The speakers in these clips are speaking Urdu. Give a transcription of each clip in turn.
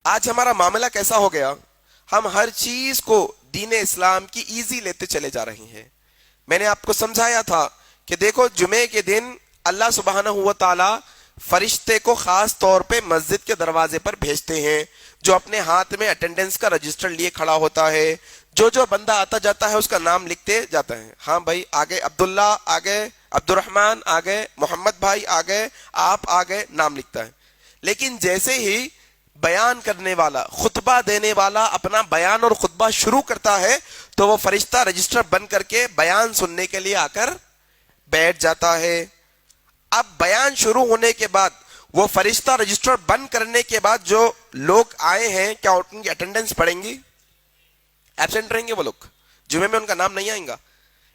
آج ہمارا معاملہ کیسا ہو گیا، ہم ہر چیز کو دین اسلام کی ایزی لیتے چلے جا رہے ہیں۔ میں نے آپ کو سمجھایا تھا کہ دیکھو جمعے کے دن اللہ سبحانہ و تعالی فرشتے کو خاص طور پہ مسجد کے دروازے پر بھیجتے ہیں، جو اپنے ہاتھ میں اٹینڈنس کا رجسٹر لیے کھڑا ہوتا ہے، جو بندہ آتا جاتا ہے اس کا نام لکھتے جاتا ہے۔ ہاں بھائی آگے عبداللہ، آگے عبد الرحمن، آگے محمد بھائی، آگے آپ، آگے نام لکھتا ہے۔ لیکن جیسے ہی بیان کرنے والا، خطبہ دینے والا اپنا بیان اور خطبہ شروع کرتا ہے تو وہ فرشتہ رجسٹر بند کر کے بیان سننے کے لیے آ کر بیٹھ جاتا ہے۔ اب بیان شروع ہونے کے بعد وہ فرشتہ رجسٹر بند کرنے کے بعد جو لوگ آئے ہیں، کیا ان کی اٹینڈنس پڑیں گی؟ ایبسینٹ رہیں گے وہ لوگ، جمعے میں ان کا نام نہیں آئیں گا۔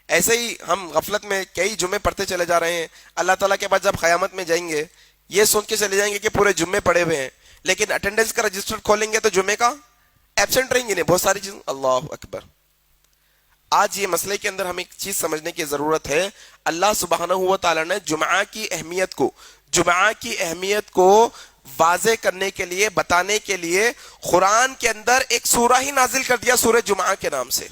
ایسے ہی ہم غفلت میں کئی جمعے پڑھتے چلے جا رہے ہیں، اللہ تعالیٰ کے بعد جب قیامت میں جائیں گے یہ سوچ کے چلے جائیں گے کہ پورے جمعے پڑے ہوئے ہیں، لیکن اٹینڈنس کا رجسٹر کھولیں گے تو جمعے کا ایبسینٹ رہیں گے نہیں، بہت ساری چیز۔ اللہ اکبر۔ آج یہ مسئلے کے اندر ہمیں ایک چیز سمجھنے کی ضرورت ہے، اللہ سبحانہ و تعالیٰ نے جمعہ کی اہمیت کو واضح کرنے کے لیے، بتانے کے لیے قرآن کے اندر ایک سورہ ہی نازل کر دیا سورہ جمعہ کے نام سے۔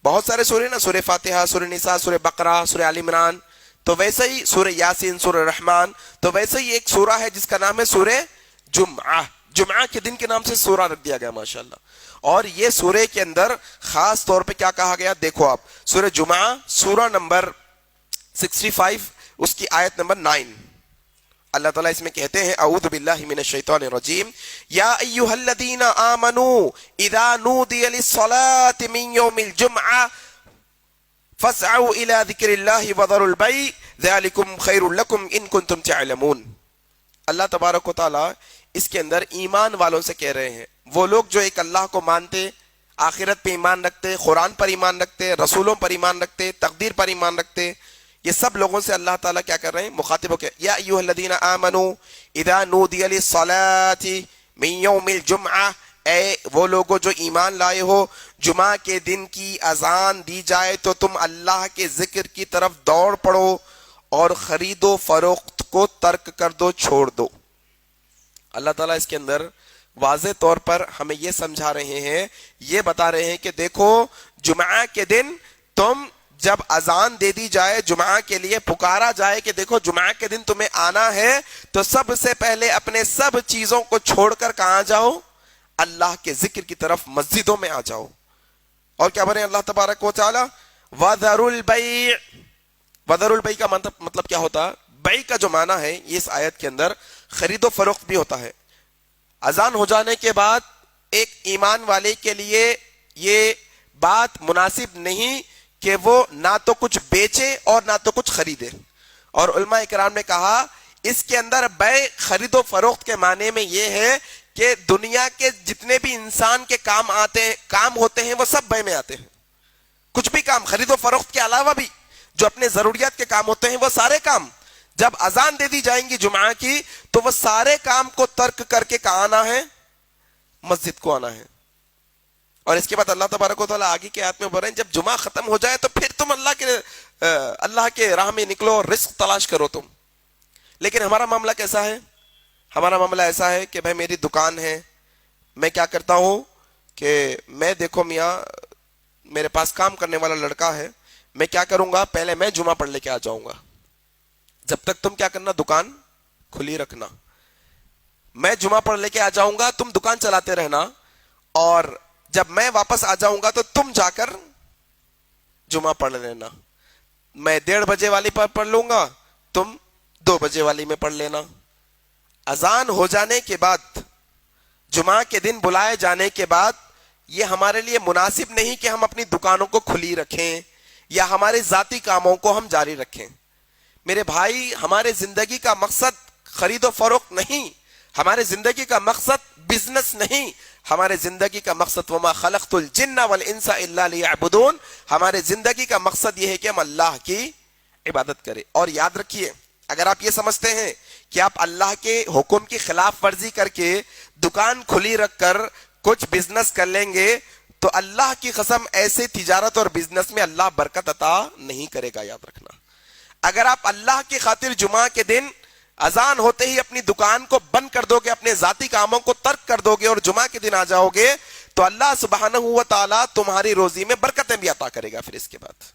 بہت سارے سورے نا، سورہ فاتحہ، سورہ نساء، سورہ بقرہ، سورہ آل عمران، تو ویسے ہی سورہ یاسین، سورہ رحمان، تو ویسے ہی ایک سورہ ہے جس کا نام ہے سورہ جمعہ۔ جمعہ کے دن کے نام سے سورہ رکھ دیا گیا، ماشاءاللہ۔ اور یہ سورہ کے اندر خاص طور پہ کیا کہا گیا، دیکھو آپ سورہ جمعہ، سورہ نمبر 65، اس کی آیت نمبر 9، اللہ تعالیٰ اس میں کہتے ہیں اعوذ باللہ من الشیطان الرجیم، یا ایہا الذین آمنوا اذا نودی للصلاة من یوم الجمعہ فاسعوا الی ذکر اللہ وذروا البیع ذالکم خیر لکم ان کنتم تعلمون۔ اللہ تبارک و تعالیٰ اس کے اندر ایمان والوں سے کہہ رہے ہیں، وہ لوگ جو ایک اللہ کو مانتے، آخرت پہ ایمان رکھتے، قرآن پر ایمان رکھتے، رسولوں پر ایمان رکھتے، تقدیر پر ایمان رکھتے، یہ سب لوگوں سے اللہ تعالیٰ کیا کر رہے ہیں، مخاطب ہو کے، یا ایھا الذین آمنوا اذا نودی للصلاة من یوم الجمعہ، اے وہ لوگوں جو ایمان لائے ہو، جمعہ کے دن کی اذان دی جائے تو تم اللہ کے ذکر کی طرف دوڑ پڑو اور خرید و فروخت کو ترک کر دو، چھوڑ دو۔ اللہ تعالیٰ اس کے اندر واضح طور پر ہمیں یہ سمجھا رہے ہیں، یہ بتا رہے ہیں کہ دیکھو جمعہ کے دن تم جب اذان دے دی جائے، جمعہ کے لیے پکارا جائے کہ دیکھو جمعہ کے دن تمہیں آنا ہے، تو سب سے پہلے اپنے سب چیزوں کو چھوڑ کر کہاں جاؤ، اللہ کے ذکر کی طرف مسجدوں میں آ جاؤ۔ اور کیا بنے اللہ تبارک و تعالی، وَذَرُوا الْبَيْعَ۔ وَذَرُوا الْبَيْعَ کا مطلب کیا ہوتا ہے؟ بیع کا جو معنی ہے یہ اس آیت کے اندر خرید و فروخت بھی ہوتا ہے۔ اذان ہو جانے کے بعد ایک ایمان والے کے لیے یہ بات مناسب نہیں کہ وہ نہ تو کچھ بیچے اور نہ تو کچھ خریدے، اور علماء اکرام نے کہا اس کے اندر بیع خرید و فروخت کے معنی میں یہ ہے کہ دنیا کے جتنے بھی انسان کے کام ہوتے ہیں وہ سب بیع میں آتے ہیں۔ کچھ بھی کام خرید و فروخت کے علاوہ بھی جو اپنے ضروریات کے کام ہوتے ہیں وہ سارے کام جب اذان دے دی جائیں گی جمعہ کی تو وہ سارے کام کو ترک کر کے کہاں آنا ہے، مسجد کو آنا ہے۔ اور اس کے بعد اللہ تبارک و تعالیٰ آگے کے آیت میں بول رہے ہیں جب جمعہ ختم ہو جائے تو پھر تم اللہ کے راہ میں نکلو اور رزق تلاش کرو تم۔ لیکن ہمارا معاملہ کیسا ہے؟ ہمارا معاملہ ایسا ہے کہ بھائی میری دکان ہے، میں کیا کرتا ہوں کہ میں دیکھو میاں میرے پاس کام کرنے والا لڑکا ہے، میں کیا کروں گا، پہلے میں جمعہ پڑھ لے کے آ جاؤں گا، جب تک تم کیا کرنا، دکان کھلی رکھنا، میں جمعہ پڑھ لے کے آ جاؤں گا، تم دکان چلاتے رہنا، اور جب میں واپس آ جاؤں گا تو تم جا کر جمعہ پڑھ لینا، میں 1:30 بجے والی پر پڑھ لوں گا، تم 2 بجے والی میں پڑھ لینا۔ اذان ہو جانے کے بعد، جمعہ کے دن بلائے جانے کے بعد، یہ ہمارے لیے مناسب نہیں کہ ہم اپنی دکانوں کو کھلی رکھیں یا ہمارے ذاتی کاموں کو ہم جاری رکھیں۔ میرے بھائی ہمارے زندگی کا مقصد خرید و فروخت نہیں، ہمارے زندگی کا مقصد بزنس نہیں، ہمارے زندگی کا مقصد وما خلقت الجن والانس الا لیعبدون، ہمارے زندگی کا مقصد یہ ہے کہ ہم اللہ کی عبادت کریں۔ اور یاد رکھیے اگر آپ یہ سمجھتے ہیں کہ آپ اللہ کے حکم کی خلاف ورزی کر کے دکان کھلی رکھ کر کچھ بزنس کر لیں گے تو اللہ کی قسم ایسے تجارت اور بزنس میں اللہ برکت عطا نہیں کرے گا، یاد رکھنا۔ اگر آپ اللہ کی خاطر جمعہ کے دن اذان ہوتے ہی اپنی دکان کو بند کر دو گے, اپنے ذاتی کاموں کو ترک کر دو گے اور جمعہ کے دن آ جاؤ گے, تو اللہ سبحانہ و تعالیٰ تمہاری روزی میں برکتیں بھی عطا کرے گا. پھر اس کے بعد